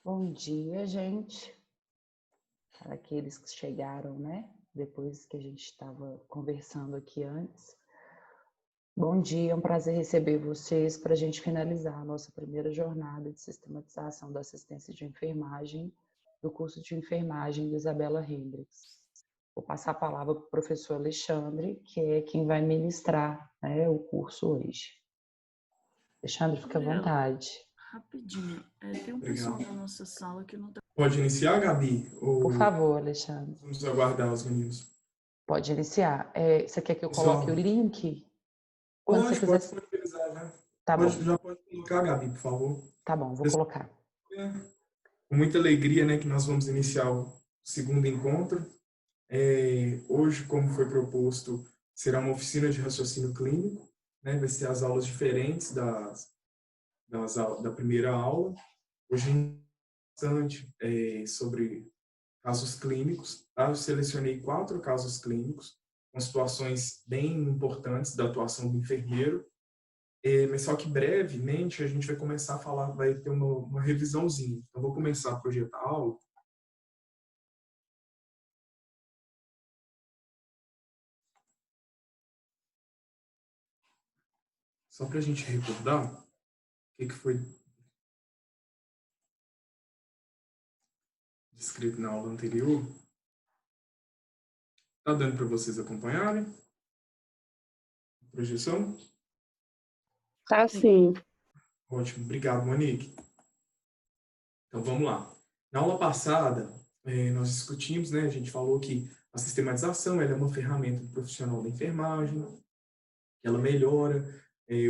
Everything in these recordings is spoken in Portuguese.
Bom dia, gente. Para aqueles que chegaram, né? Depois que a gente estava conversando aqui antes. Bom dia, é um prazer receber vocês para a gente finalizar a nossa primeira jornada de sistematização da assistência de enfermagem do curso de enfermagem de Isabela Hendricks. Vou passar a palavra para o professor Alexandre, que é quem vai ministrar, né, o curso hoje. Alexandre, fica à vontade. Rapidinho, tem um pessoal na nossa sala que não está... Pode iniciar, Gabi? Por Ou favor, Alexandre. vamos aguardar os meninos? Pode iniciar. Você quer que eu coloque o link? Quando você Pode quiser. disponibilizar, né? Tá bom. Já pode colocar, Gabi, por favor. Tá bom, vou colocar. Com muita alegria, né, que nós vamos iniciar o segundo encontro. Hoje, como foi proposto, será uma oficina de raciocínio clínico, né? Vai ser as aulas diferentes da primeira aula. Hoje, bastante sobre casos clínicos. Tá? Eu selecionei 4 casos clínicos, com situações bem importantes da atuação do enfermeiro, mas só que brevemente a gente vai começar a falar, vai ter uma revisãozinha. Então, vou começar a projetar a aula. Só para a gente recordar o que foi descrito na aula anterior. Tá dando para vocês acompanharem? Projeção? Tá sim. Ótimo, obrigado, Monique. Então, vamos lá. Na aula passada, nós discutimos, né, a gente falou que a sistematização ela é uma ferramenta do profissional da enfermagem, ela melhora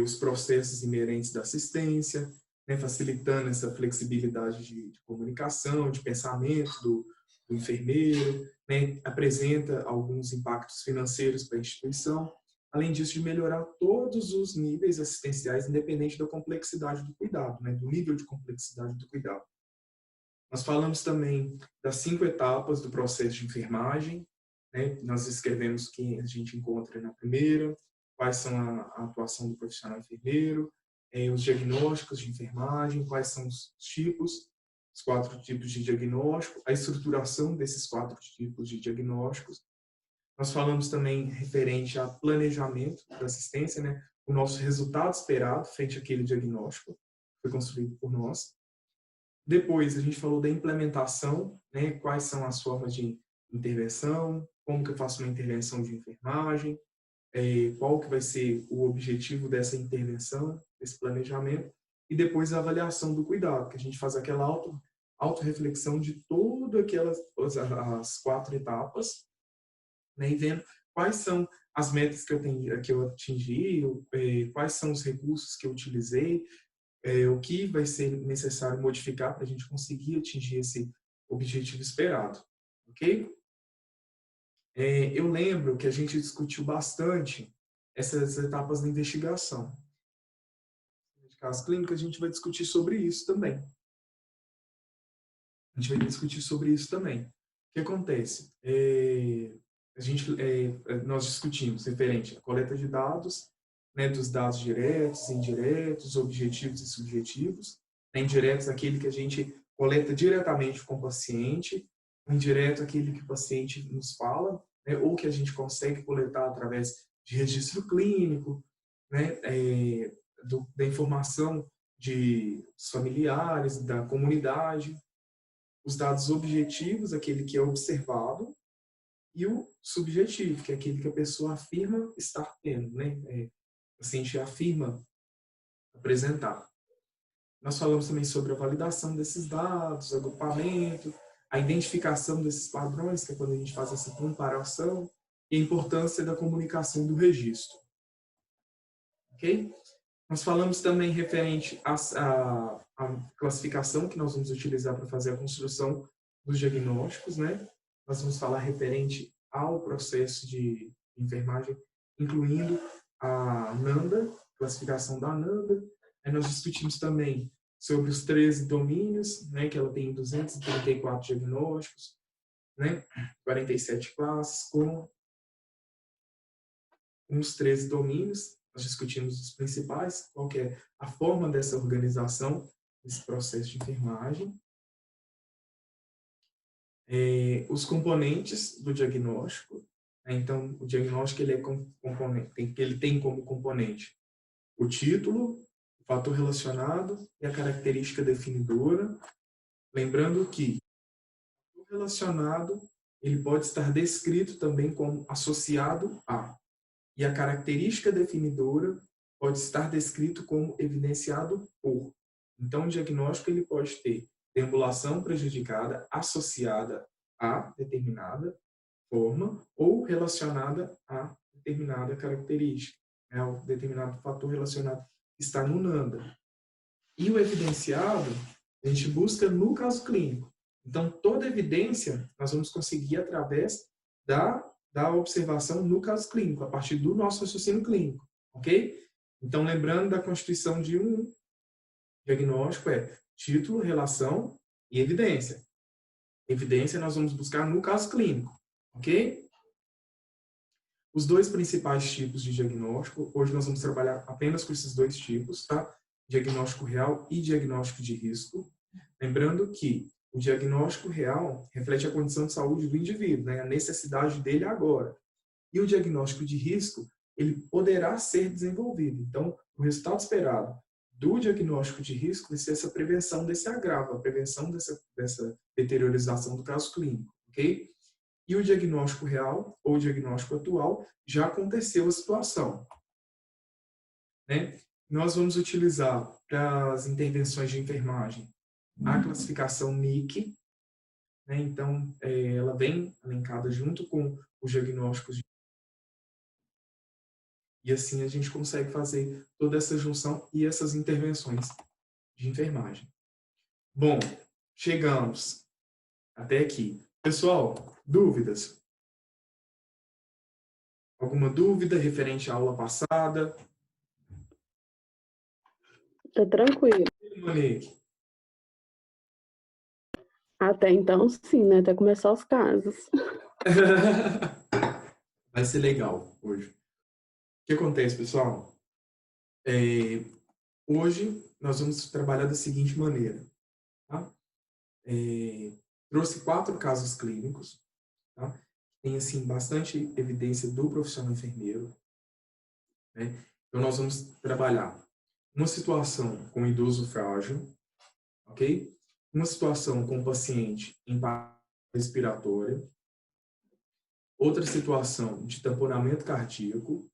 os processos inerentes da assistência, né, facilitando essa flexibilidade de comunicação, de pensamento do enfermeiro, né, apresenta alguns impactos financeiros para a instituição, além disso de melhorar todos os níveis assistenciais, independente da complexidade do cuidado, né, do nível de complexidade do cuidado. Nós falamos também das 5 etapas do processo de enfermagem, né? Nós escrevemos que a gente encontra na primeira, quais são a atuação do profissional enfermeiro, os diagnósticos de enfermagem, quais são os tipos, os 4 tipos de diagnóstico, a estruturação desses 4 tipos de diagnósticos. Nós falamos também referente a planejamento da assistência, né? O nosso resultado esperado frente àquele diagnóstico que foi construído por nós. Depois, a gente falou da implementação, né? Quais são as formas de intervenção, como que eu faço uma intervenção de enfermagem, qual que vai ser o objetivo dessa intervenção, desse planejamento, e depois a avaliação do cuidado, que a gente faz aquela autorreflexão de todas aquelas as 4 etapas, né? E vendo quais são as metas que eu atingi, quais são os recursos que eu utilizei, o que vai ser necessário modificar para a gente conseguir atingir esse objetivo esperado, ok? Eu lembro que a gente discutiu bastante essas etapas da investigação. De casos clínicos, a gente vai discutir sobre isso também. O que acontece? Nós discutimos referente à coleta de dados, né, dos dados diretos, indiretos, objetivos e subjetivos. Indiretos, aquele que a gente coleta diretamente com o paciente, indireto, aquele que o paciente nos fala, né, ou que a gente consegue coletar através de registro clínico, né, da informação dos familiares, da comunidade. Os dados objetivos, aquele que é observado, e o subjetivo, que é aquele que a pessoa afirma estar tendo, né? O paciente afirma apresentar. Nós falamos também sobre a validação desses dados, agrupamento, a identificação desses padrões, que é quando a gente faz essa comparação, e a importância da comunicação do registro. Ok? Nós falamos também referente à classificação que nós vamos utilizar para fazer a construção dos diagnósticos, né? Nós vamos falar referente ao processo de enfermagem, incluindo a NANDA, classificação da NANDA. Aí nós discutimos também sobre os 13 domínios, né, que ela tem 234 diagnósticos, né, 47 classes, com os 13 domínios. nós discutimos os principais, qual que é a forma dessa organização, desse processo de enfermagem, os componentes do diagnóstico, né? Então, o diagnóstico ele tem como componente o título, o fator relacionado e a característica definidora. Lembrando que o relacionado ele pode estar descrito também como associado a, e a característica definidora pode estar descrito como evidenciado por. Então, o diagnóstico ele pode ter deambulação prejudicada associada a determinada forma ou relacionada a determinada característica, né, um determinado fator relacionado que está no NANDA. E o evidenciado, a gente busca no caso clínico. Então, toda evidência nós vamos conseguir através da observação no caso clínico, a partir do nosso raciocínio clínico, ok? Então, lembrando da constituição de um diagnóstico título, relação e evidência. Evidência nós vamos buscar no caso clínico, ok? Os dois principais tipos de diagnóstico, hoje nós vamos trabalhar apenas com esses dois tipos, tá? Diagnóstico real e diagnóstico de risco. Lembrando que o diagnóstico real reflete a condição de saúde do indivíduo, né? A necessidade dele agora. E o diagnóstico de risco, ele poderá ser desenvolvido. Então, o resultado esperado do diagnóstico de risco vai ser essa prevenção desse agravo, a prevenção dessa deteriorização do caso clínico, ok? E o diagnóstico real ou diagnóstico atual já aconteceu a situação, né? Nós vamos utilizar para as intervenções de enfermagem a classificação NIC, né? Então, ela vem elencada junto com os diagnósticos e assim a gente consegue fazer toda essa junção e essas intervenções de enfermagem. Bom, chegamos até aqui. Pessoal, dúvidas? Alguma dúvida referente à aula passada? Tá tranquilo. Monique? Até então, sim, né? Até começar os casos. Vai ser legal hoje. O que acontece, pessoal? Hoje nós vamos trabalhar da seguinte maneira. Tá? Trouxe 4 casos clínicos. Tá? Tem assim, bastante evidência do profissional enfermeiro. Né? Então nós vamos trabalhar uma situação com idoso frágil, ok? Uma situação com paciente em parada respiratória, outra situação de tamponamento cardíaco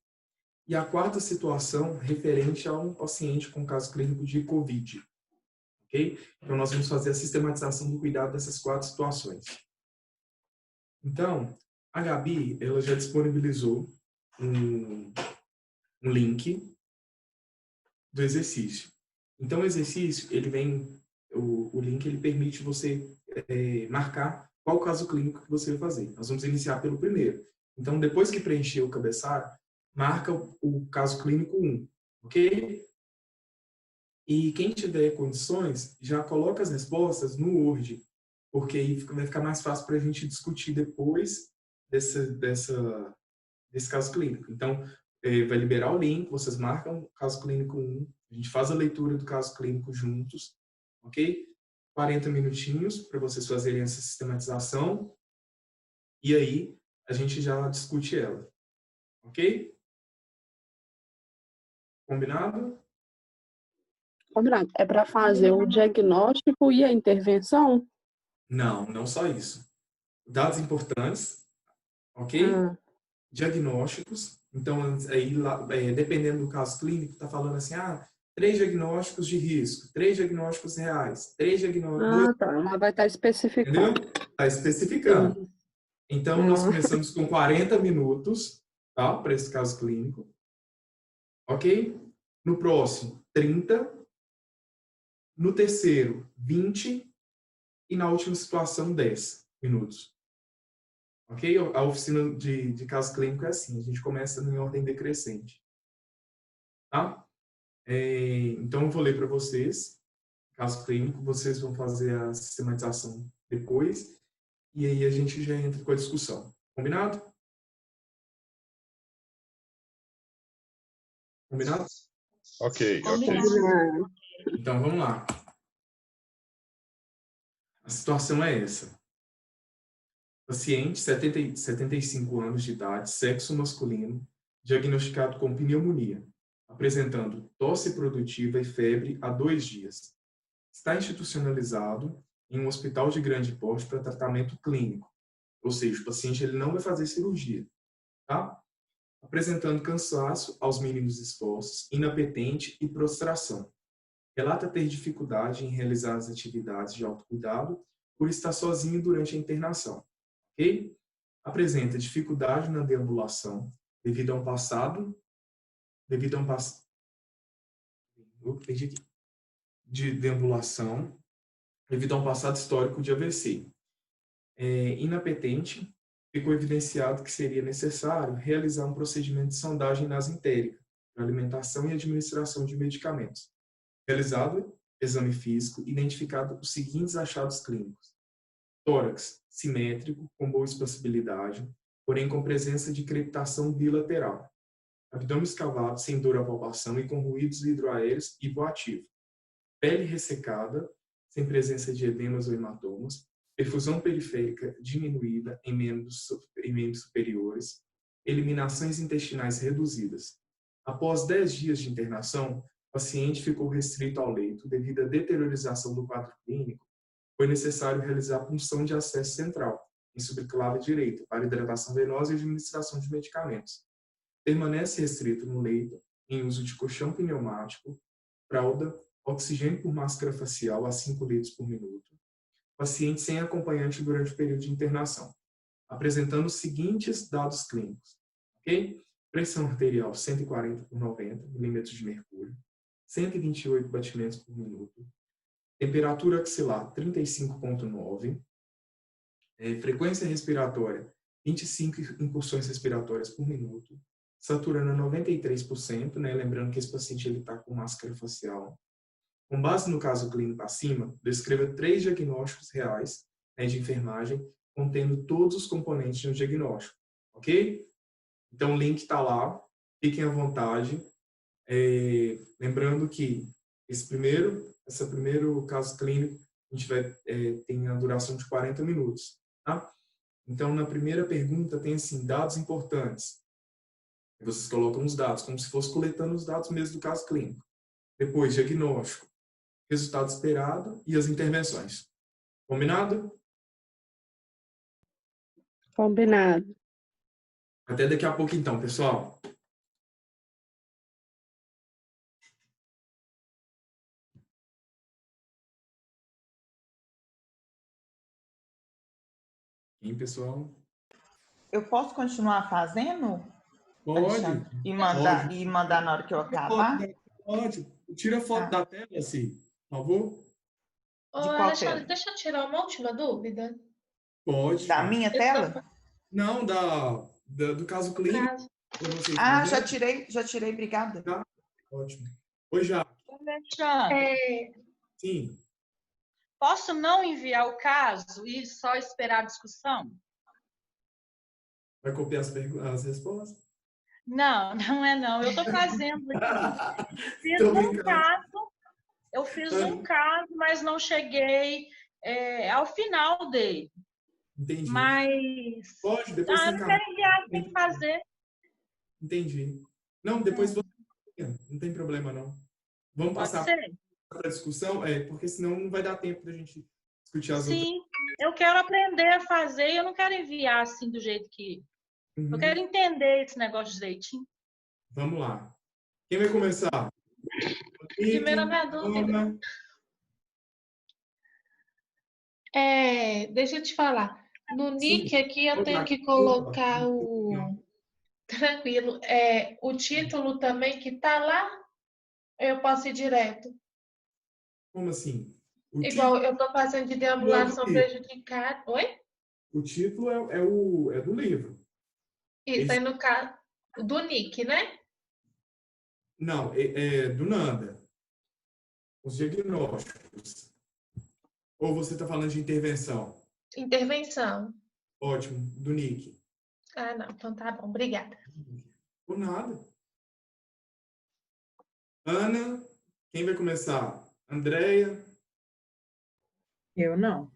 e a quarta situação referente a um paciente com caso clínico de COVID, ok? Então nós vamos fazer a sistematização do cuidado dessas 4 situações. Então, a Gabi, ela já disponibilizou um link do exercício. Então, o exercício, ele vem, o link, ele permite você marcar qual caso clínico que você vai fazer. Nós vamos iniciar pelo primeiro. Então, depois que preencher o cabeçalho, marca o caso clínico 1, ok? E quem tiver condições, já coloca as respostas no Word, porque aí vai ficar mais fácil para a gente discutir depois desse caso clínico. Então, vai liberar o link, vocês marcam o caso clínico 1, a gente faz a leitura do caso clínico juntos, ok? 40 minutinhos para vocês fazerem essa sistematização e aí a gente já discute ela, ok? Combinado? Combinado. É para fazer o diagnóstico e a intervenção? Não, não só isso. Dados importantes, ok? Ah, Diagnósticos. Então, aí, dependendo do caso clínico, está falando assim, 3 diagnósticos de risco, 3 diagnósticos reais, 3 diagnósticos... tá. Mas vai estar Entendeu? especificando. Está especificando. Sim. Então, nós começamos com 40 minutos, tá? Para esse caso clínico. Ok? No próximo, 30. No terceiro, 20. E na última situação, 10 minutos. Ok? A oficina de caso clínico é assim. A gente começa em ordem decrescente. Tá? Então, eu vou ler para vocês. Caso clínico, vocês vão fazer a sistematização depois. E aí a gente já entra com a discussão. Combinado? Combinado? Ok. Combinado. Então, vamos lá. A situação é essa. Paciente, 75 anos de idade, sexo masculino, diagnosticado com pneumonia, apresentando tosse produtiva e febre há 2 dias. Está institucionalizado em um hospital de grande porte para tratamento clínico, ou seja, o paciente ele não vai fazer cirurgia, tá? Apresentando cansaço aos mínimos esforços, inapetente e prostração. Relata ter dificuldade em realizar as atividades de autocuidado por estar sozinho durante a internação, ok? Apresenta dificuldade na deambulação devido a um passado de deambulação devido a um passado histórico de AVC. Inapetente, ficou evidenciado que seria necessário realizar um procedimento de sondagem nasentérica para alimentação e administração de medicamentos. Realizado exame físico, identificado os seguintes achados clínicos: tórax simétrico, com boa espacibilidade, porém com presença de crepitação bilateral. Abdômen escavado, sem dor à palpação e com ruídos hidroaéreos e voativo. Pele ressecada, sem presença de edemas ou hematomas. Perfusão periférica diminuída em membros superiores. Eliminações intestinais reduzidas. Após 10 dias de internação, o paciente ficou restrito ao leito devido à deteriorização do quadro clínico. Foi necessário realizar punção de acesso central, em subclave direita, para hidratação venosa e administração de medicamentos. Permanece restrito no leito, em uso de colchão pneumático, fralda, oxigênio por máscara facial a 5 litros por minuto. Paciente sem acompanhante durante o período de internação. Apresentando os seguintes dados clínicos. Ok? Pressão arterial 140 por 90 milímetros de mercúrio. 128 batimentos por minuto. Temperatura axilar 35,9. Frequência respiratória 25 incursões respiratórias por minuto. Saturando 93%, né? Lembrando que esse paciente está com máscara facial. Com base no caso clínico acima, descreva 3 diagnósticos reais, né, de enfermagem, contendo todos os componentes de um diagnóstico. Ok? Então o link está lá, fiquem à vontade. Lembrando que esse primeiro caso clínico, a gente vai tem a duração de 40 minutos. Tá? Então, na primeira pergunta, tem assim, dados importantes. Vocês colocam os dados, como se fosse coletando os dados mesmo do caso clínico. Depois, diagnóstico, resultado esperado e as intervenções. Combinado? Combinado. Até daqui a pouco, então, pessoal. Hein, pessoal? Eu posso continuar fazendo? Pode. Alexandre? E mandar na hora que eu acabar? Pode. Tira a foto da tela, assim, por favor. Ô, De qual Alexandre, tela? deixa eu tirar uma última dúvida. Pode. Da minha tela? Não, do caso clínico. Caso. Pra vocês Ah, fazerem. já tirei, obrigada. Tá? Ótimo. Oi, Jaque. Alexandre, Sim. posso não enviar o caso e só esperar a discussão? Vai copiar as respostas? Não, não é não. Eu estou fazendo aqui. Fiz Tô um brincando. caso, eu fiz um caso, mas não cheguei ao final dele. Entendi. Mas Pode, depois eu você não acaba. quero enviar sem fazer. Entendi. Não, depois você... Não tem problema, não. Vamos Pode passar ser? para a discussão? Porque senão não vai dar tempo da gente discutir as outras. Sim, eu quero aprender a fazer e eu não quero enviar assim do jeito que... Uhum. Eu quero entender esse negócio direitinho. Vamos lá. Quem vai começar? Primeira minha dúvida. Deixa eu te falar. No nick aqui eu tenho que colocar o... Tranquilo. O título também que tá lá, eu posso ir direto. Como assim? Igual eu tô fazendo de deambulação prejudicada. Oi? O título é do livro. Isso aí no caso do nick, né? Não, é do Nanda. Os diagnósticos. Ou você está falando de intervenção? Intervenção. Ótimo, do Nick. Ah, não. Então tá bom. Obrigada. Por nada. Ana, quem vai começar? Andréia? Eu não.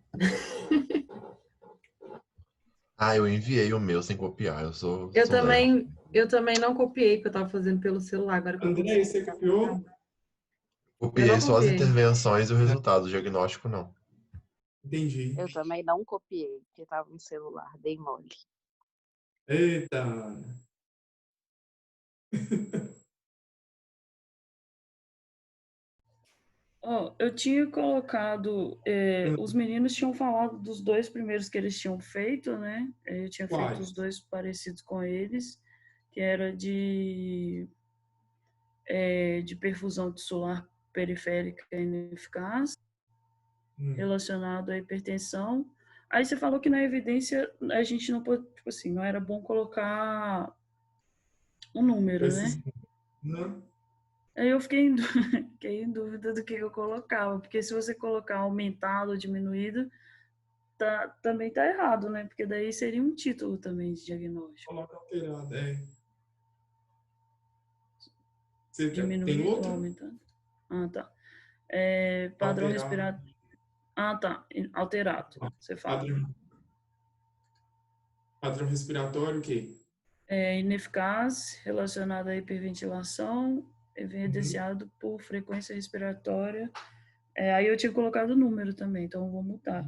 Ah, eu enviei o meu sem copiar. Sou lerdo. Eu também não copiei, porque eu estava fazendo pelo celular, agora que eu Andréia, consegui. você copiou? Copiei só as copiei. intervenções e o resultado. O diagnóstico, não. Entendi. Eu também não copiei, porque estava no celular, dei mole. Eita, Ana. Ó, eu tinha colocado, os meninos tinham falado dos 2 primeiros que eles tinham feito, né? Eu tinha feito Quais? os 2 parecidos com eles, que era de perfusão tissular periférica ineficaz, relacionado à hipertensão. Aí você falou que na evidência a gente não pode, tipo assim, não era bom colocar um número, Esses... né? Não. Aí eu fiquei fiquei em dúvida do que eu colocava, porque se você colocar aumentado ou diminuído, também tá errado, né? Porque daí seria um título também de diagnóstico. Coloca alterado, é. Você tem Diminuído ou outro? aumentado? Ah, tá. Padrão Alterado. respiratório. Ah, tá. Alterado. Você fala. Padrão respiratório, o quê? Ineficaz, relacionado à hiperventilação, evidenciado por frequência respiratória. Aí eu tinha colocado o número também, então eu vou mudar.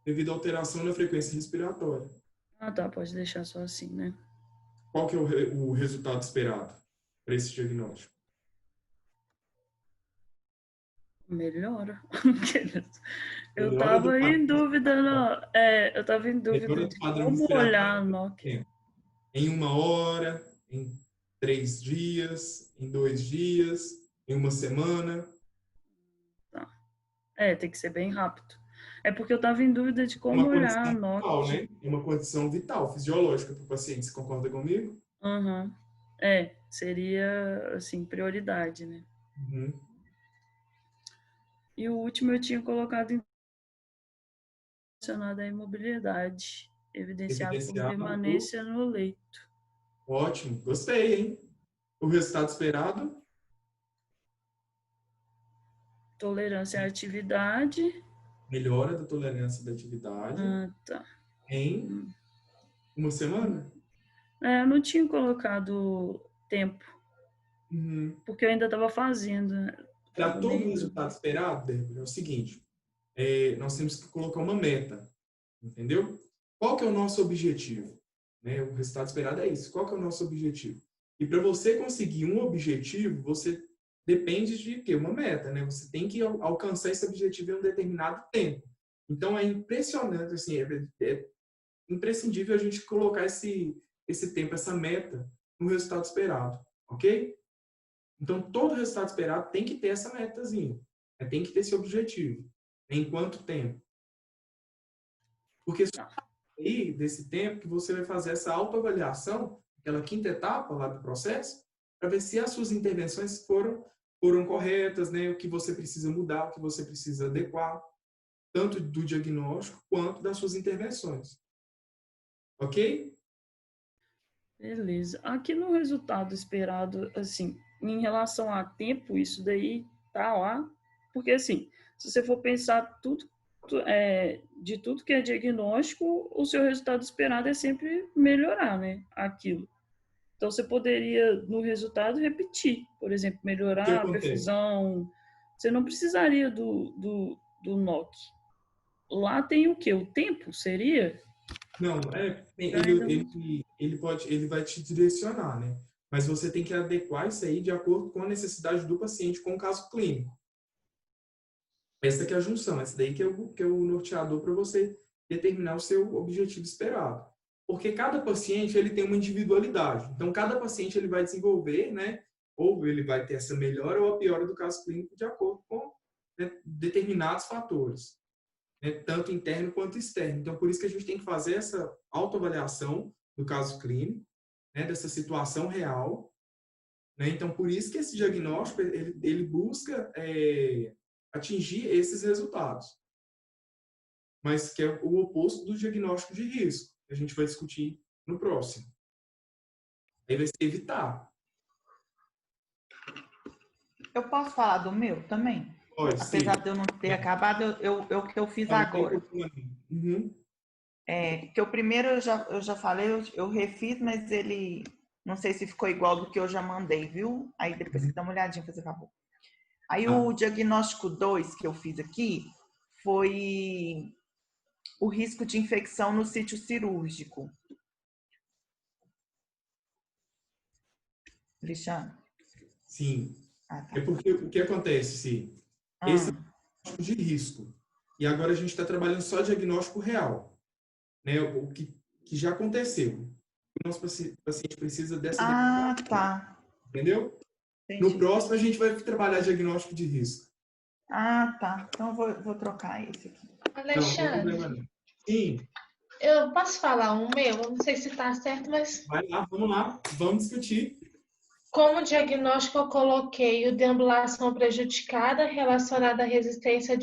Devido à alteração na frequência respiratória. Ah, tá. Pode deixar só assim, né? Qual que é o resultado esperado para esse diagnóstico? Melhora. Eu Melhora do tava em padrão dúvida, não. Eu tava em dúvida Melhora do de padrão como respiratório olhar no NOC. em 1 hora, em 3 dias, em 2 dias, em 1 semana. Tá. Tem que ser bem rápido. É porque eu tava em dúvida de É como uma olhar condição no vital, NOC. né? É uma condição vital, fisiológica para o paciente. Você concorda comigo? Uhum. Seria, assim, prioridade, né? Uhum. E o último eu tinha colocado relacionado à imobilidade, evidenciado por permanência no leito. Ótimo, gostei, hein? O resultado esperado? Tolerância à atividade. Melhora da tolerância da atividade. Ah, tá. Em 1 semana? Eu não tinha colocado tempo, porque eu ainda estava fazendo. Para todo o resultado esperado, Débora, é o seguinte, nós temos que colocar uma meta, entendeu? Qual que é o nosso objetivo? Né? O resultado esperado é isso. Qual que é o nosso objetivo? E para você conseguir um objetivo, você depende de quê? Uma meta, né? Você tem que alcançar esse objetivo em um determinado tempo. Então, é impressionante, assim, é imprescindível a gente colocar esse tempo, essa meta no resultado esperado, ok? Então, todo resultado esperado tem que ter essa metazinha, né? Tem que ter esse objetivo. Em quanto tempo? Porque aí, desse tempo, que você vai fazer essa autoavaliação, aquela quinta etapa lá do processo, para ver se as suas intervenções foram corretas, né? O que você precisa mudar, o que você precisa adequar, tanto do diagnóstico quanto das suas intervenções. Ok? Beleza. Aqui no resultado esperado, assim, em relação a tempo, isso daí tá lá, porque assim, se você for pensar de tudo que é diagnóstico, o seu resultado esperado é sempre melhorar, né, aquilo. Então você poderia, no resultado, repetir, por exemplo, melhorar a perfusão. Você não precisaria do NOC. Lá tem o quê? O tempo, seria? Não, ele vai te direcionar, né? Mas você tem que adequar isso aí de acordo com a necessidade do paciente, com o caso clínico. Essa que é a junção, essa daí que é o norteador para você determinar o seu objetivo esperado. Porque cada paciente ele tem uma individualidade. Então, cada paciente ele vai desenvolver, né? Ou ele vai ter essa melhora ou a piora do caso clínico de acordo com, né, determinados fatores. Né, tanto interno quanto externo. Então, por isso que a gente tem que fazer essa autoavaliação do caso clínico, né, dessa situação real. Né? Então, por isso que esse diagnóstico ele busca atingir esses resultados. Mas que é o oposto do diagnóstico de risco, que a gente vai discutir no próximo. Aí vai ser evitar. Eu posso falar do meu também? Pode, sim. Apesar de eu não ter acabado, o que eu fiz agora. Uhum. Que o primeiro eu já falei, eu refiz, mas ele não sei se ficou igual do que eu já mandei, viu? Aí depois você dá uma olhadinha, fazer favor. Aí o diagnóstico 2 que eu fiz aqui foi o risco de infecção no sítio cirúrgico. Alexandre? Sim. Tá. É porque o que acontece, sim? Esse é o diagnóstico de risco. E agora a gente está trabalhando só diagnóstico real. Né? O que já aconteceu. O nosso paciente precisa dessa diagnóstico. Tá. Entendeu? Entendi. No próximo a gente vai trabalhar diagnóstico de risco. Tá. Então eu vou trocar esse aqui. Alexandre. Não. Sim. Eu posso falar um meu? Eu não sei se está certo, mas... Vai lá, vamos discutir. Como diagnóstico, eu coloquei o deambulação prejudicada relacionada à resistência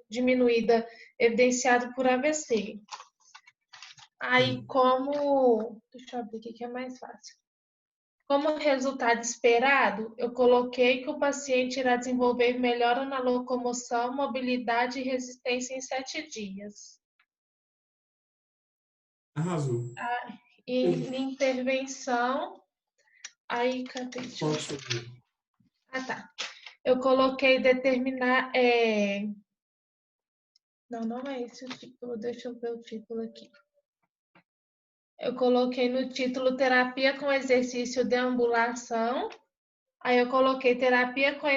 diminuída evidenciado por AVC. Aí, deixa eu abrir aqui que é mais fácil. Como resultado esperado, eu coloquei que o paciente irá desenvolver melhora na locomoção, mobilidade e resistência em 7 dias. Arrasou. Em intervenção, aí, cadê? Tá. Eu coloquei determinar... Não é esse o título, deixa eu ver o título aqui. Eu coloquei no título terapia com exercício de ambulação. Aí eu coloquei terapia com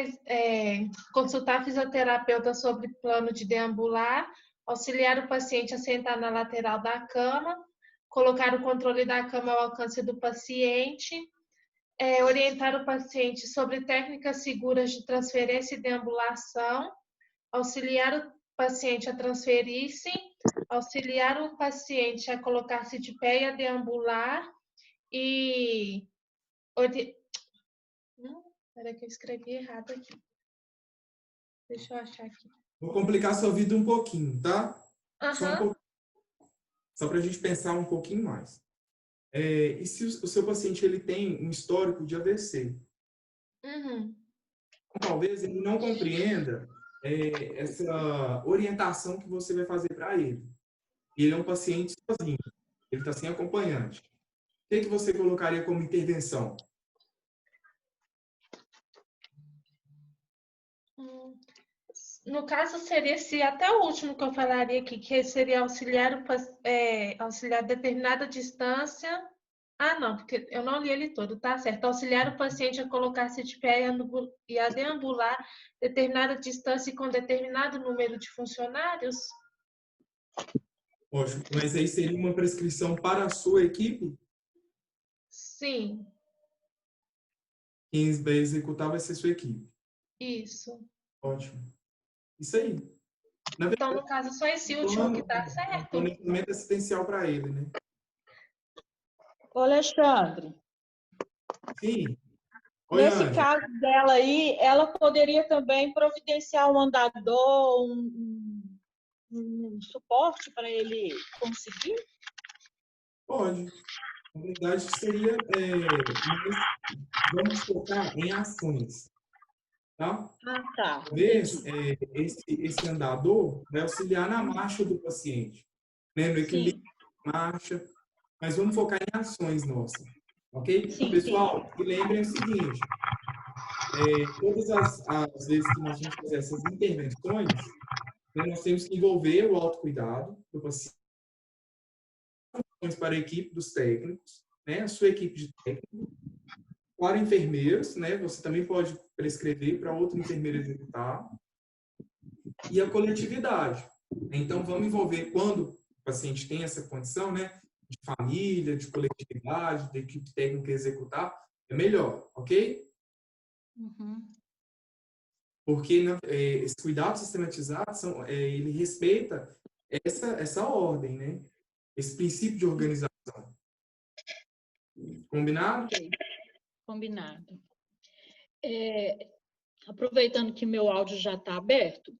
consultar fisioterapeuta sobre plano de deambular, auxiliar o paciente a sentar na lateral da cama, colocar o controle da cama ao alcance do paciente, orientar o paciente sobre técnicas seguras de transferência e deambulação, auxiliar o paciente a transferir-se, auxiliar o paciente a colocar-se de pé e a deambular e... Espera que eu escrevi errado aqui. Deixa eu achar aqui. Vou complicar sua vida um pouquinho, tá? Só um Aham. pouquinho. Só para a gente pensar um pouquinho mais. E se o seu paciente ele tem um histórico de AVC? Uhum. Talvez ele não compreenda essa orientação que você vai fazer para ele. Ele é um paciente sozinho, ele está sem acompanhante. O que você colocaria como intervenção? No caso, seria até o último que eu falaria aqui, que seria auxiliar determinada distância. Não, porque eu não li ele todo, tá certo. Auxiliar o paciente a colocar-se de pé e a deambular determinada distância e com determinado número de funcionários? Ótimo, mas aí seria uma prescrição para a sua equipe? Sim. Quem vai executar vai ser sua equipe. Isso. Ótimo. Isso aí. Então, no caso, só esse último que tá certo. Planejamento assistencial para ele, né? Ô, Alexandre. Sim. Nesse caso dela aí, ela poderia também providenciar um andador, um suporte para ele conseguir? Pode. Na verdade, seria... vamos focar em ações. Tá? Tá. Talvez esse andador vai auxiliar na marcha do paciente, né? No equilíbrio da marcha, mas vamos focar em ações nossas, ok? Sim, pessoal, e lembrem o seguinte, todas as vezes que nós vamos fazer essas intervenções, né, nós temos que envolver o autocuidado do paciente, para a equipe dos técnicos, né? A sua equipe de técnicos, para enfermeiros, né? Você também pode prescrever para outro enfermeiro executar. E a coletividade. Então, vamos envolver, quando o paciente tem essa condição, né? De família, de coletividade, de equipe técnica executar, é melhor, ok? Uhum. Porque esse cuidado sistematizado, ele respeita essa ordem, né? Esse princípio de organização. Combinado? Okay. Combinado. Aproveitando que meu áudio já está aberto,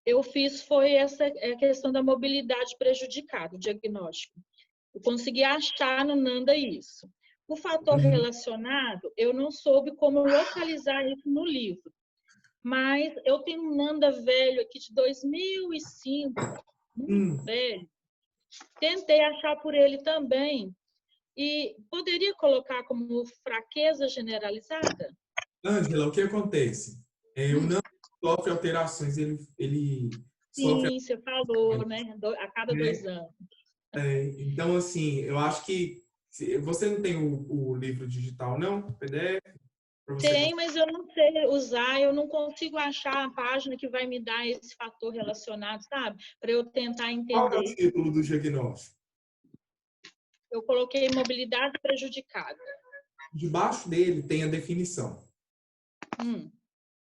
eu fiz essa questão da mobilidade prejudicada, o diagnóstico. Eu consegui achar no Nanda isso. O fator relacionado, eu não soube como localizar isso no livro. Mas eu tenho um Nanda velho aqui de 2005, muito velho. Tentei achar por ele também. E poderia colocar como fraqueza generalizada? Ângela, o que acontece? O Nanda sofre alterações, ele sofre... Sim, você falou, né? A cada 2 anos. Então, assim, eu acho que você não tem o livro digital, não? PDF? Tem, mas eu não sei usar, eu não consigo achar a página que vai me dar esse fator relacionado, sabe? Para eu tentar entender. Qual é o título do diagnóstico? Eu coloquei mobilidade prejudicada. Debaixo dele tem a definição.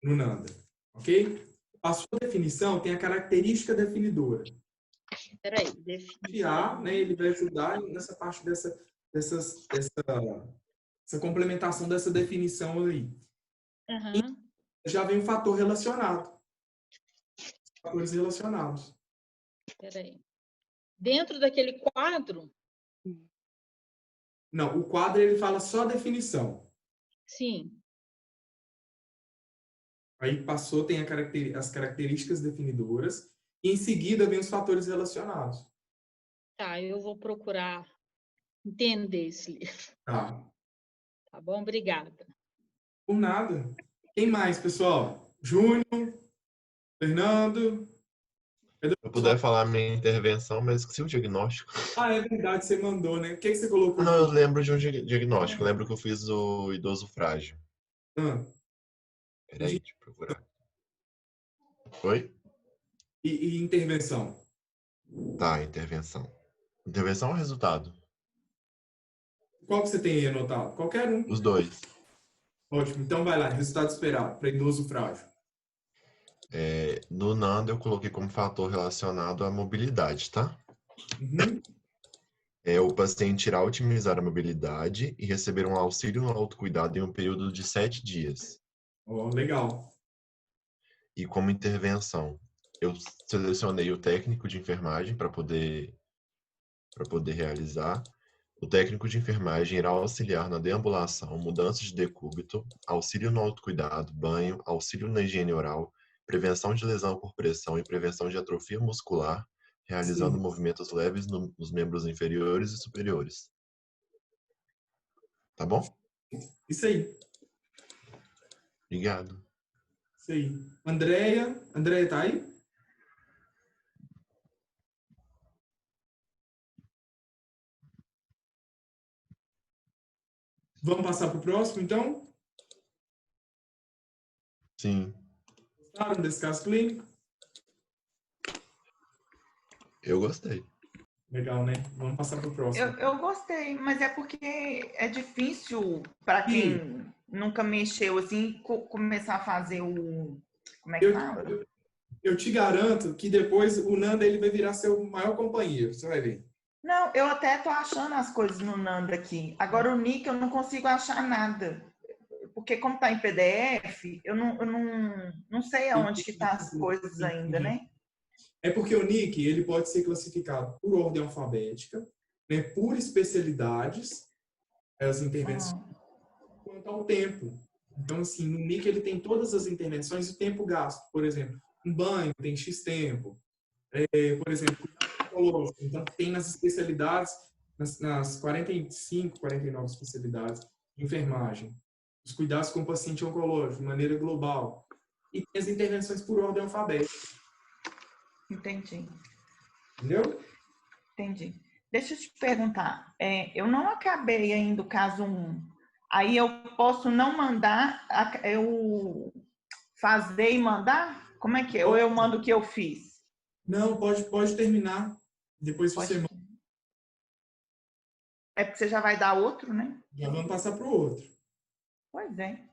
No Nanda, ok? Passou a definição, tem a característica definidora. Peraí, definição. Né, ele vai ajudar nessa parte dessa complementação dessa definição aí. E já vem um fator relacionado. Fatores relacionados. Peraí. Dentro daquele quadro? Não, o quadro ele fala só a definição. Sim. Aí passou, tem as características definidoras, e em seguida vem os fatores relacionados. Tá, eu vou procurar entender esse livro. Tá. Tá bom? Obrigada. Por nada. Quem mais, pessoal? Júnior, Fernando. Eu puder falar a minha intervenção, mas esqueci o diagnóstico. Ah, é verdade, você mandou, né? O que você colocou? Não, eu lembro de um diagnóstico. Eu lembro que eu fiz o idoso frágil. Peraí, deixa eu procurar. Oi? E intervenção? Tá, intervenção. Intervenção ou resultado? Qual que você tem aí anotado? Qualquer um. Os dois. Ótimo. Então vai lá, resultado esperado para idoso frágil. No Nanda eu coloquei como fator relacionado à mobilidade, tá? O paciente irá otimizar a mobilidade e receber um auxílio no autocuidado em um período de 7 dias. Legal. E como intervenção, eu selecionei o técnico de enfermagem para poder realizar. O técnico de enfermagem irá auxiliar na deambulação, mudança de decúbito, auxílio no autocuidado, banho, auxílio na higiene oral, prevenção de lesão por pressão e prevenção de atrofia muscular, realizando movimentos leves nos membros inferiores e superiores. Tá bom? Isso aí. Obrigado. Isso aí. Andréia tá aí? Vamos passar para o próximo, então? Sim. Gostaram desse caso clínico? Eu gostei. Legal, né? Vamos passar para o próximo. Eu gostei, mas é porque é difícil para quem nunca mexeu assim começar a fazer o... Como é que fala? Eu te garanto que depois o Nanda ele vai virar seu maior companheiro, você vai ver. Não, eu até tô achando as coisas no Nanda aqui. Agora o Nick eu não consigo achar nada. Porque como tá em PDF, eu não sei aonde que tá as coisas ainda, né? É porque o Nick ele pode ser classificado por ordem alfabética, né, por especialidades, as intervenções, quanto ao tempo. Então, assim, no Nick ele tem todas as intervenções e o tempo gasto. Por exemplo, um banho tem X tempo. Por exemplo, então tem nas especialidades, nas 45, 49 especialidades de enfermagem, os cuidados com o paciente oncológico de maneira global. E tem as intervenções por ordem alfabética. Entendi. Entendeu? Entendi. Deixa eu te perguntar. Eu não acabei ainda o caso 1. Aí eu posso não mandar, eu fazer e mandar? Como é que é? Ou eu mando o que eu fiz? Não, pode terminar. Depois você manda. É porque você já vai dar outro, né? Já vamos passar para o outro. Pois é.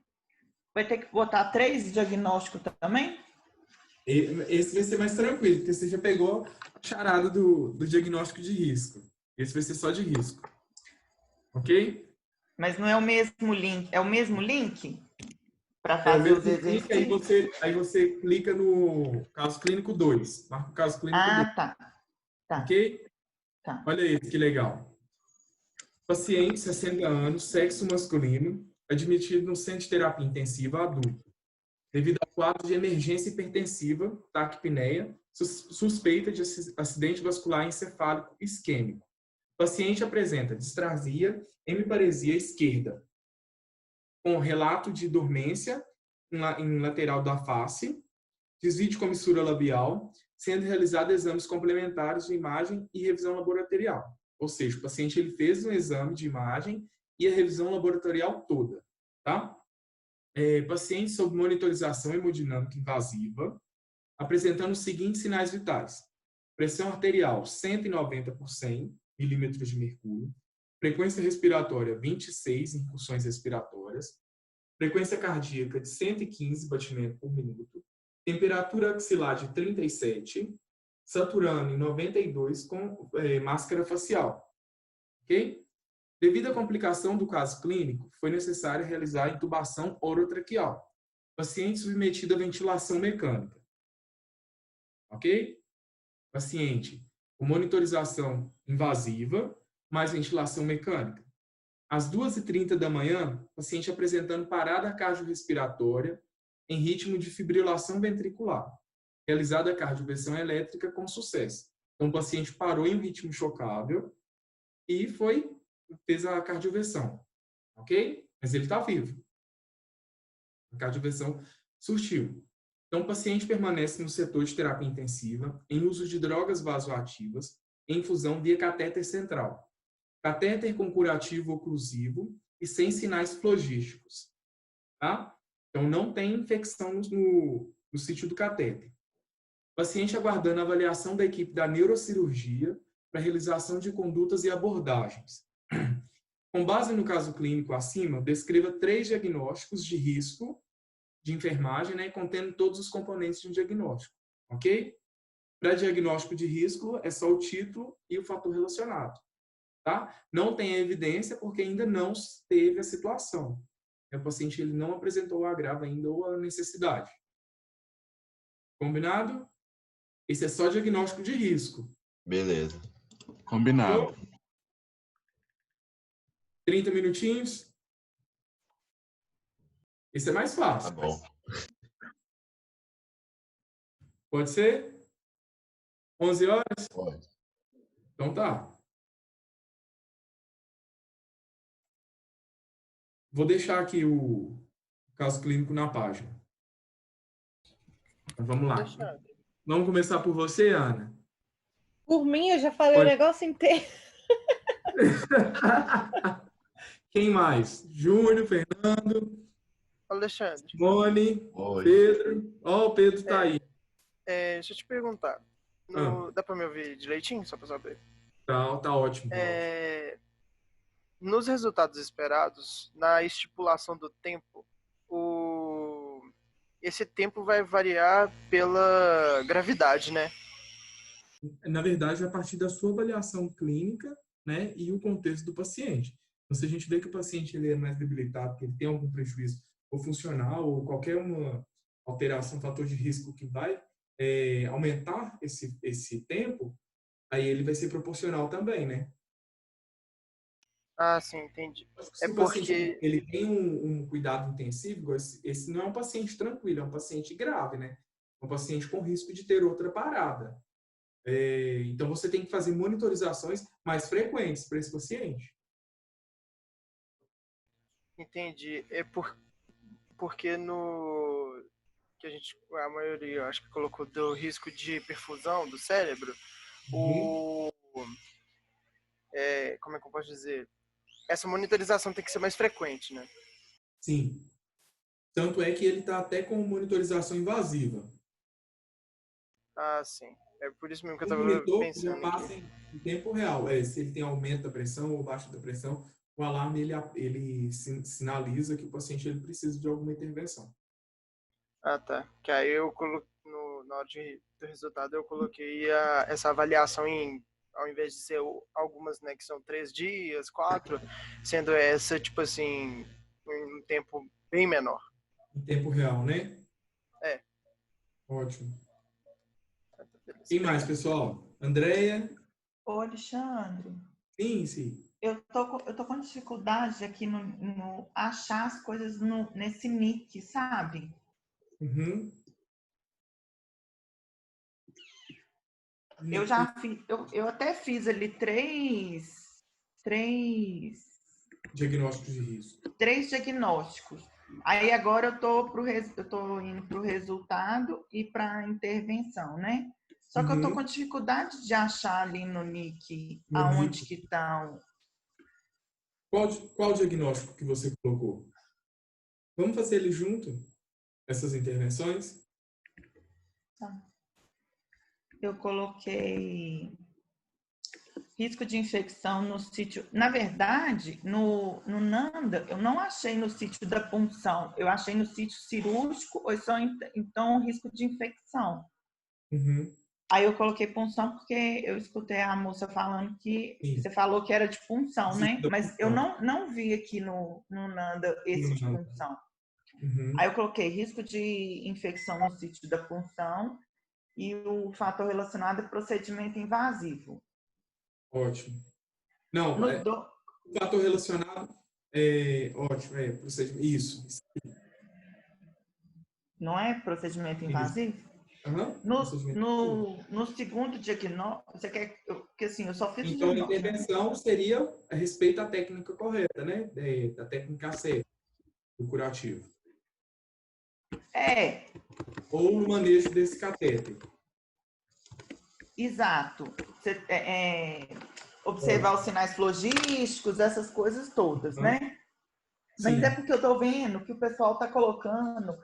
Vai ter que botar 3 diagnósticos também? Esse vai ser mais tranquilo, porque você já pegou a charada do diagnóstico de risco. Esse vai ser só de risco. Ok? Mas não é o mesmo link. É o mesmo link? Para fazer os exercícios? Aí você clica no caso clínico 2. Marca o caso clínico 2. Tá. Ok? Tá. Olha isso, que legal. Paciente, 60 anos, sexo masculino, admitido no centro de terapia intensiva adulto. devido ao quadro de emergência hipertensiva, taquipneia, suspeita de acidente vascular encefálico isquêmico. O paciente apresenta distrasia, hemiparesia esquerda, com relato de dormência em lateral da face, desvio de comissura labial, sendo realizados exames complementares de imagem e revisão laboratorial. Ou seja, o paciente ele fez um exame de imagem e a revisão laboratorial toda, tá? Paciente sob monitorização hemodinâmica invasiva, apresentando os seguintes sinais vitais: pressão arterial 190 por 100 milímetros de mercúrio, frequência respiratória 26 incursões respiratórias, frequência cardíaca de 115 batimentos por minuto, temperatura axilar de 37, saturando em 92 com máscara facial. Ok? Devido à complicação do caso clínico, foi necessário realizar a intubação orotraqueal. Paciente submetido à ventilação mecânica. Ok? Paciente com monitorização invasiva, mais ventilação mecânica. Às 2h30 da manhã, paciente apresentando parada cardiorrespiratória em ritmo de fibrilação ventricular. Realizada a cardioversão elétrica com sucesso. Então, o paciente parou em um ritmo chocável e fez a cardioversão. Ok? Mas ele está vivo. A cardioversão surtiu. Então, o paciente permanece no setor de terapia intensiva, em uso de drogas vasoativas, em infusão via catéter central. Catéter com curativo oclusivo e sem sinais flogísticos. Tá? Então, não tem infecção no sítio do catéter. Paciente aguardando a avaliação da equipe da neurocirurgia para realização de condutas e abordagens. Com base no caso clínico acima, descreva 3 diagnósticos de risco de enfermagem, né, contendo todos os componentes de um diagnóstico. Ok? Para diagnóstico de risco, é só o título e o fator relacionado. Tá? Não tem evidência porque ainda não teve a situação. O paciente ele não apresentou o agravo ainda ou a necessidade. Combinado? Esse é só diagnóstico de risco. Beleza. Combinado. 30 minutinhos. Esse é mais fácil. Tá bom. Pode ser? 11 horas? Pode. Então tá. Vou deixar aqui o caso clínico na página. Então, vamos lá. Vamos começar por você, Ana? Por mim, eu já falei o negócio inteiro. Quem mais? Júnior, Fernando, Alexandre. Simone, Oi. Pedro. Ó, o Pedro tá aí. Deixa eu te perguntar. Dá para me ouvir direitinho, só para saber? Tá ótimo. Nos resultados esperados, na estipulação do tempo, esse tempo vai variar pela gravidade, né? Na verdade, a partir da sua avaliação clínica, né, e o contexto do paciente. Então, se a gente vê que o paciente ele é mais debilitado, que ele tem algum prejuízo ou funcional, ou qualquer uma alteração, fator de risco que vai aumentar esse tempo, aí ele vai ser proporcional também, né? Ah, sim, entendi. Se o paciente ele tem um cuidado intensivo, esse não é um paciente tranquilo, é um paciente grave, né? É um paciente com risco de ter outra parada. Então, você tem que fazer monitorizações mais frequentes para esse paciente. Entendi. Porque a maioria, eu acho que colocou do risco de perfusão do cérebro, como é que eu posso dizer? Essa monitorização tem que ser mais frequente, né? Sim. Tanto é que ele está até com monitorização invasiva. Ah, sim. É por isso mesmo que eu estava pensando. Já passa em tempo real. Se ele tem aumento da pressão ou baixo da pressão, o alarme ele sinaliza que o paciente ele precisa de alguma intervenção. Ah, tá. Que aí eu coloquei na hora do resultado eu coloquei essa avaliação ao invés de ser algumas, né, que são 3 dias, 4, sendo essa, tipo assim, em um tempo bem menor. Em tempo real, né? É. Ótimo. Quem mais, pessoal? Andréia? Ô, Alexandre. Sim. Eu tô com dificuldade aqui no achar as coisas nesse nick, sabe? Uhum. Eu já fiz, eu até fiz ali Diagnósticos de risco. 3 diagnósticos. Aí agora eu tô indo para o resultado e para a intervenção, né? Só que eu tô com dificuldade de achar ali no NIC aonde que estão. Qual diagnóstico que você colocou? Vamos fazer ele junto? Essas intervenções? Tá. Eu coloquei risco de infecção no sítio. Na verdade, no NANDA, eu não achei no sítio da punção. Eu achei no sítio cirúrgico, ou só então risco de infecção. Uhum. Aí eu coloquei punção porque eu escutei a moça falando que você falou que era de punção, né? Mas eu não vi aqui no NANDA esse de punção. Uhum. Aí eu coloquei risco de infecção no sítio da punção e o fator relacionado é procedimento invasivo. Ótimo. Não, o fator relacionado é ótimo, procedimento. Isso. Não é procedimento invasivo? Uhum. No segundo diagnóstico, você quer que assim, eu só fiz então, o diagnóstico. A intervenção seria a respeito à técnica correta, né? Da técnica certa, do curativo. Ou o manejo desse catéter. Exato. Observar os sinais flogísticos, essas coisas todas, né? Mas é porque eu estou vendo que o pessoal está colocando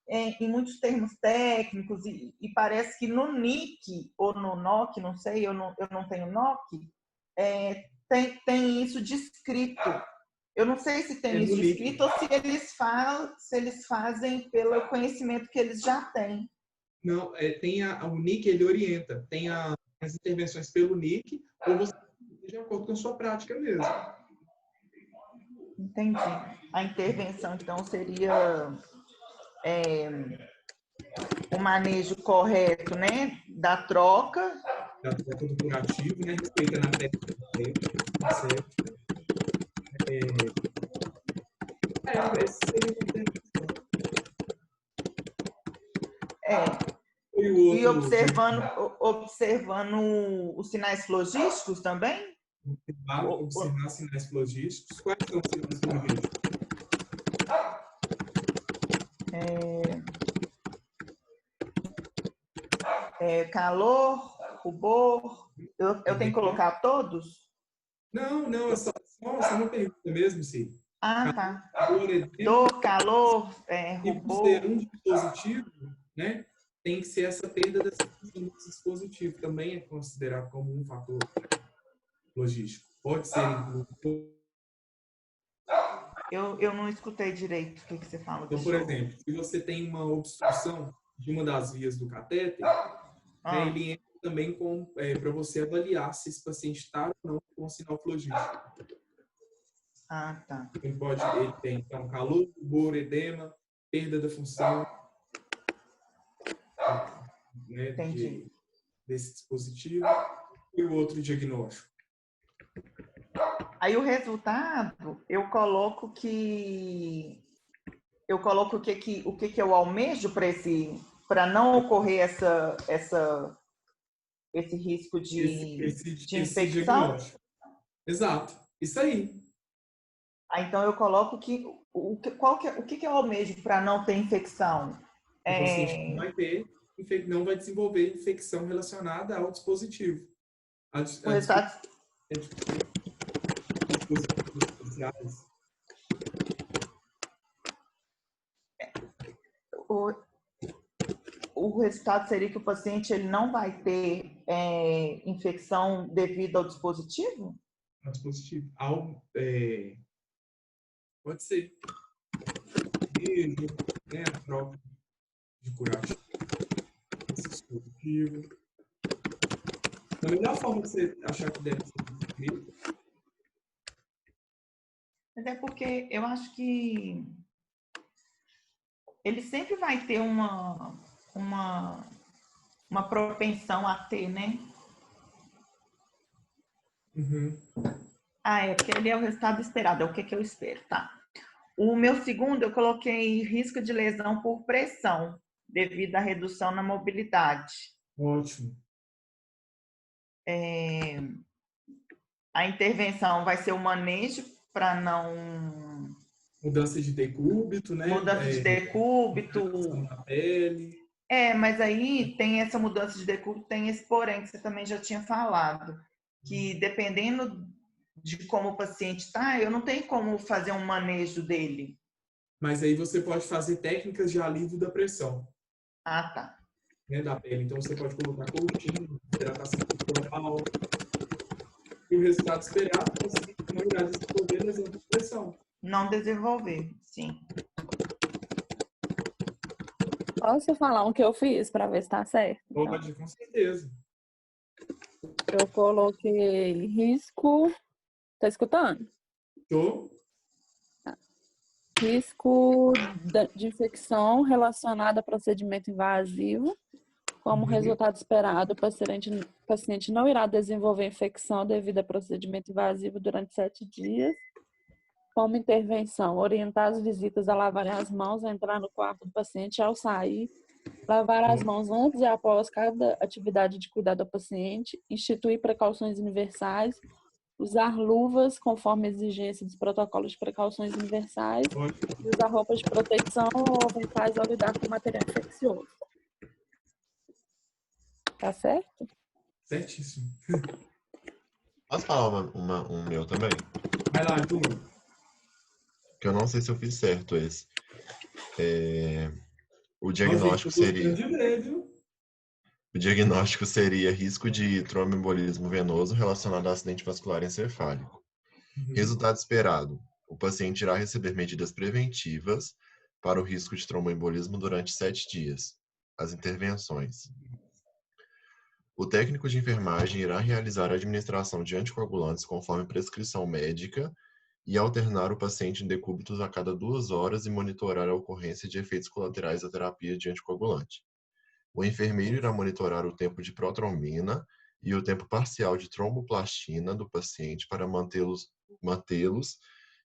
em muitos termos técnicos e parece que no NIC ou no NOC, não sei, eu não tenho NOC, tem isso descrito. Eu não sei se tem isso descrito ou se eles fazem pelo conhecimento que eles já têm. Não, tem o NIC, ele orienta. Tem as intervenções pelo NIC, ou você de acordo com a sua prática mesmo. Entendi. A intervenção, então, seria o manejo correto, né? Da troca. Da troca do curativo, né? Respeitando a técnica certa. E observando os sinais logísticos também? Observar sinais logísticos. Quais são os sinais logísticos? Calor, rubor. Eu tenho que colocar todos? Não, é só uma pergunta mesmo, sim. Tá. Dor, calor, rubor. Por ser um dispositivo, né? Tem que ser essa perda da sensação desse dispositivo. Também é considerado como um fator logístico. Pode ser incluído. Eu não escutei direito o que você fala. Então, por exemplo, se você tem uma obstrução de uma das vias do catéter, ele entra também para você avaliar se esse paciente está ou não com sinal logístico. Tá. Ele tem, então, calor, rubor, edema, perda da função, né, desse dispositivo, e o outro diagnóstico. Aí o resultado, eu coloco o que eu almejo para não ocorrer esse risco de infecção. Exato, isso aí. Então eu coloco o que eu almejo para não ter infecção. O paciente não vai desenvolver infecção relacionada ao dispositivo. O resultado o resultado seria que o paciente ele não vai ter infecção devido ao dispositivo? Ao dispositivo. Pode ser. Né, a troca de curativo. Esse dispositivo. Da melhor forma que você achar que deve ser feito. Mas é porque eu acho que ele sempre vai ter uma propensão a ter, né? Uhum. Porque ele é o resultado esperado, é o que eu espero, tá? O meu segundo, eu coloquei risco de lesão por pressão. devido à redução na mobilidade. Ótimo. A intervenção vai ser o manejo para não... Mudança de decúbito, né? Mudança de decúbito. Na pele. Mas aí tem essa mudança de decúbito, tem esse porém que você também já tinha falado, que dependendo de como o paciente está, eu não tenho como fazer um manejo dele. Mas aí você pode fazer técnicas de alívio da pressão. Ah, tá. Né, da pele. Então você pode colocar coldinho, hidratação corporal. E o resultado esperado é você não irá desenvolver lesão por pressão. Não desenvolver, sim. Posso falar o que eu fiz para ver se está certo? Pode, com certeza. Eu coloquei risco. Tá escutando? Tô. Risco de infecção relacionada a procedimento invasivo. Como resultado esperado, o paciente não irá desenvolver infecção devido a procedimento invasivo durante 7 dias. Como intervenção, orientar as visitas a lavarem as mãos, a entrar no quarto do paciente ao sair, lavar as mãos antes e após cada atividade de cuidado do paciente, instituir precauções universais, usar luvas conforme a exigência dos protocolos de precauções universais e usar roupas de proteção ou aventais ao lidar com material infeccioso. Tá certo? Certíssimo. Posso falar um meu também? Vai lá, Júnior. Que eu não sei se eu fiz certo esse. O diagnóstico seria... O diagnóstico seria risco de tromboembolismo venoso relacionado a acidente vascular encefálico. Resultado esperado. O paciente irá receber medidas preventivas para o risco de tromboembolismo durante 7 dias. As intervenções. O técnico de enfermagem irá realizar a administração de anticoagulantes conforme prescrição médica e alternar o paciente em decúbitos a cada 2 horas e monitorar a ocorrência de efeitos colaterais da terapia de anticoagulante. O enfermeiro irá monitorar o tempo de protrombina e o tempo parcial de tromboplastina do paciente para mantê-los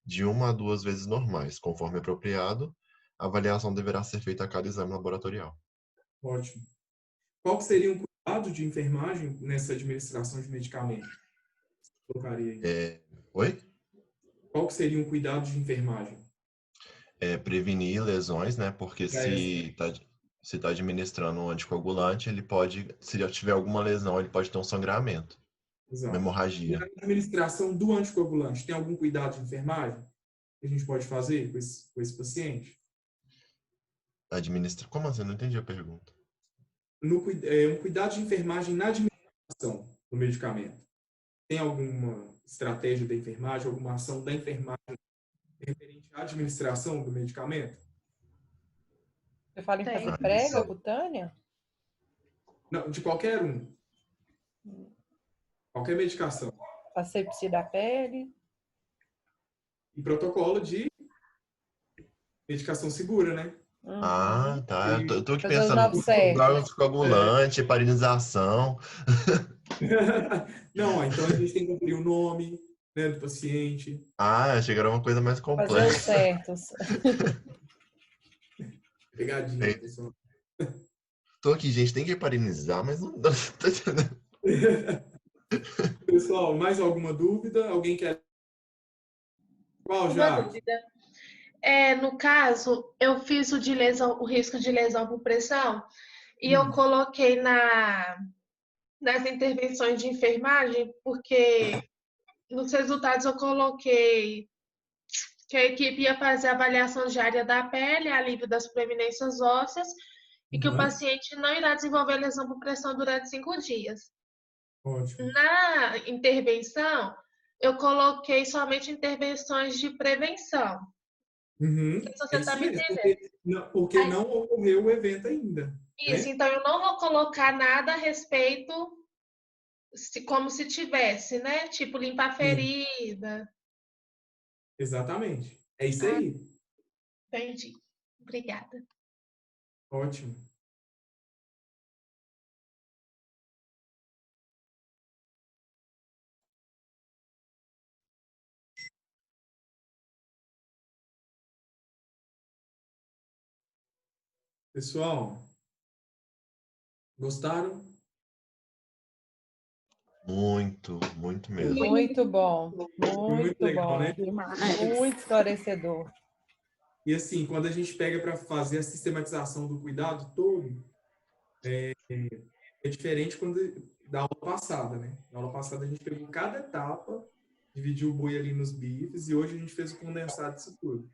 de 1 a 2 vezes normais, conforme apropriado. A avaliação deverá ser feita a cada exame laboratorial. Ótimo. Qual que seria um cuidado de enfermagem nessa administração de medicamento? Colocaria aí. Oi? Qual que seria um cuidado de enfermagem? Prevenir lesões, né? Porque se está administrando um anticoagulante, ele pode, se já tiver alguma lesão, ele pode ter um sangramento, Exato. uma hemorragia. E na administração do anticoagulante, tem algum cuidado de enfermagem que a gente pode fazer com esse paciente? Como assim? Não entendi a pergunta. Um cuidado de enfermagem na administração do medicamento. Tem alguma estratégia da enfermagem, alguma ação da enfermagem referente à administração do medicamento? Você fala em fazer prega ou cutânea? Não, de qualquer um. Qualquer medicação. Asepsia da pele. E protocolo de medicação segura, né? Ah, tá. Eu tô aqui Fazer os pensando novos em anticoagulante, heparinização. Não, então a gente tem que cumprir o nome, né, do paciente. Ah, achei que era uma coisa mais Fazer complexa. os certos. Pegadinha, pessoal. Tô aqui, gente, tem que heparinizar, mas não... Pessoal, mais alguma dúvida? Alguém quer? Qual já? Uma dúvida. No caso, eu fiz o risco de lesão por pressão e eu coloquei nas intervenções de enfermagem, porque nos resultados eu coloquei que a equipe ia fazer avaliação diária da pele, alívio das proeminências ósseas e que o paciente não irá desenvolver lesão por pressão durante 5 dias. Ótimo. Na intervenção, eu coloquei somente intervenções de prevenção. Se você está me entendendo. Porque não ocorreu o evento ainda. Isso, né? então eu não vou colocar nada a respeito como se tivesse, né? Tipo, limpar a ferida. Exatamente. É isso aí. Entendi. Obrigada. Ótimo. Pessoal, Gostaram? Muito, muito mesmo. Muito bom. Foi muito legal, bom. né? Muito esclarecedor. E assim, quando a gente pega para fazer a sistematização do cuidado todo, é diferente da aula passada, né? Na aula passada a gente pegou cada etapa, dividiu o boi ali nos bifes e hoje a gente fez o condensado disso tudo.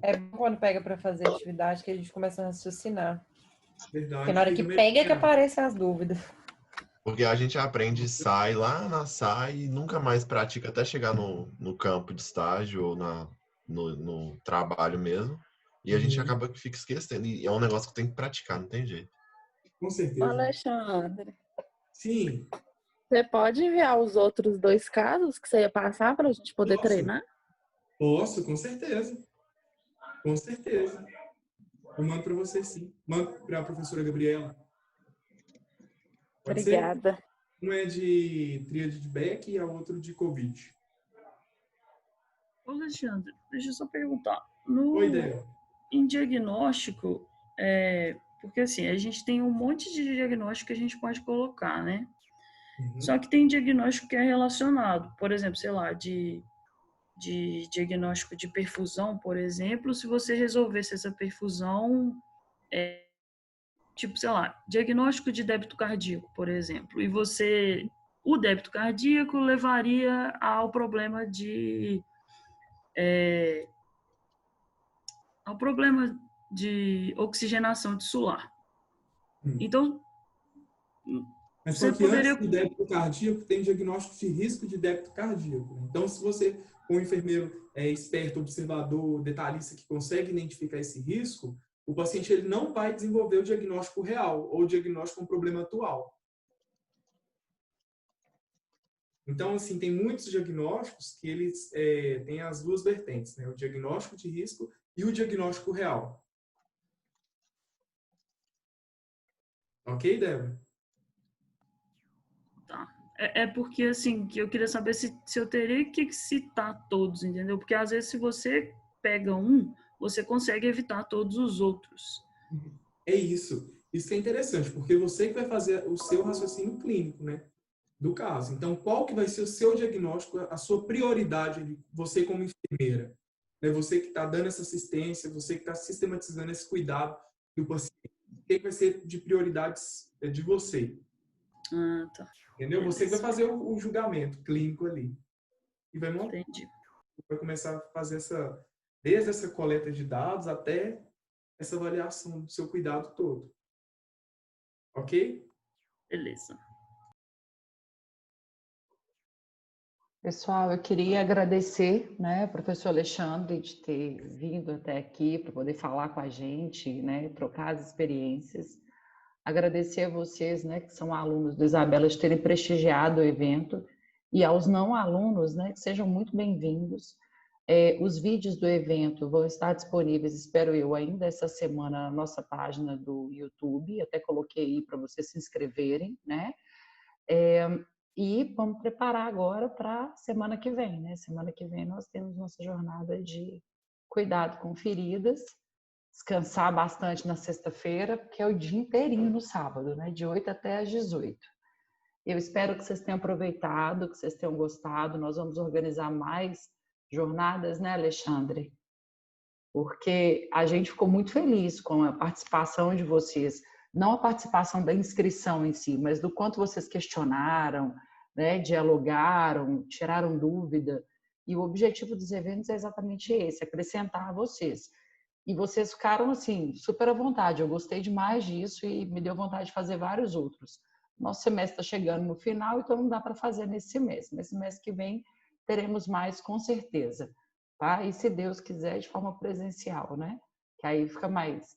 É bom quando pega para fazer atividade que a gente começa a raciocinar. Verdade. Porque na hora que pega é que aparecem as dúvidas. Porque a gente aprende, sai lá na SAI e nunca mais pratica até chegar no campo de estágio ou no trabalho mesmo. E a gente acaba que fica esquecendo. E é um negócio que tem que praticar, não tem jeito. Com certeza. Alexandre. Sim. Você pode enviar os outros 2 casos que você ia passar para a gente poder treinar? Posso, com certeza. Com certeza. Eu mando para você, sim. Mando para a professora Gabriela. Pode Obrigada. ser? Um é de tríade de Beck e a outro de Covid. Ô, Alexandre, deixa eu só perguntar. Oi, Débora. Em diagnóstico, porque assim, a gente tem um monte de diagnóstico que a gente pode colocar, né? Só que tem diagnóstico que é relacionado, por exemplo, sei lá, de diagnóstico de perfusão, por exemplo, se você resolvesse essa perfusão, tipo, sei lá, diagnóstico de débito cardíaco, por exemplo, e o débito cardíaco levaria ao problema de oxigenação tissular. Então, mas você só que poderia... antes do débito cardíaco tem diagnóstico de risco de débito cardíaco. Então, se você, como enfermeiro esperto, observador, detalhista que consegue identificar esse risco, o paciente ele não vai desenvolver o diagnóstico real ou o diagnóstico com um problema atual. Então, assim, tem muitos diagnósticos que eles têm as duas vertentes, né? O diagnóstico de risco e o diagnóstico real. Ok, Débora? Tá. É porque, assim, que eu queria saber se eu teria que citar todos, entendeu? Porque, às vezes, se você pega um, você consegue evitar todos os outros. É isso. Isso que é interessante, porque você que vai fazer o seu raciocínio clínico, né? Do caso. Então, qual que vai ser o seu diagnóstico, a sua prioridade, você como enfermeira? Né? Você que está dando essa assistência, você que está sistematizando esse cuidado do paciente. O que vai ser de prioridades de você? Ah, tá. Entendeu? Você que vai fazer o julgamento clínico ali. E vai montar. Entendi. Vai começar a fazer desde essa coleta de dados até essa avaliação do seu cuidado todo. Ok? Beleza. Pessoal, eu queria agradecer, né, professor Alexandre, de ter vindo até aqui para poder falar com a gente, né, trocar as experiências. Agradecer a vocês, né, que são alunos do Isabela, de terem prestigiado o evento, e aos não alunos, né, que sejam muito bem-vindos. Os vídeos do evento vão estar disponíveis, espero eu, ainda essa semana na nossa página do YouTube, até coloquei aí para vocês se inscreverem, né? E vamos preparar agora para a semana que vem, né? Semana que vem nós temos nossa jornada de cuidado com feridas, descansar bastante na sexta-feira, porque é o dia inteirinho no sábado, né? De 8 até às 18. Eu espero que vocês tenham aproveitado, que vocês tenham gostado. Nós vamos organizar mais jornadas, né, Alexandre? Porque a gente ficou muito feliz com a participação de vocês. Não a participação da inscrição em si, mas do quanto vocês questionaram, né, dialogaram, tiraram dúvida. E o objetivo dos eventos é exatamente esse, acrescentar a vocês. E vocês ficaram, assim, super à vontade. Eu gostei demais disso e me deu vontade de fazer vários outros. Nosso semestre está chegando no final, então não dá para fazer nesse semestre. Nesse mês que vem teremos mais, com certeza. Tá? E se Deus quiser, de forma presencial, né? Que aí fica mais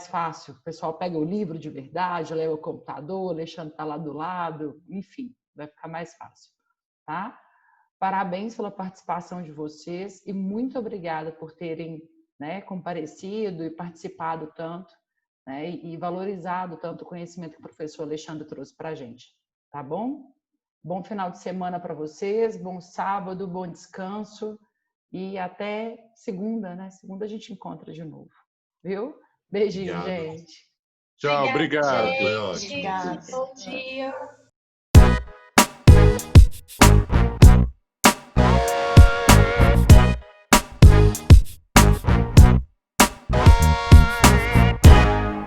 fácil. O pessoal pega o livro de verdade, leva o computador, o Alexandre está lá do lado, enfim, vai ficar mais fácil, tá? Parabéns pela participação de vocês e muito obrigada por terem, né, comparecido e participado tanto, né, e valorizado tanto o conhecimento que o professor Alexandre trouxe para a gente, tá bom? Bom final de semana para vocês, bom sábado, bom descanso e até segunda, né? Segunda a gente encontra de novo, viu? Beijinho, Obrigado. gente. Tchau, obrigado. Gente. Foi ótimo. Obrigada. Bom dia.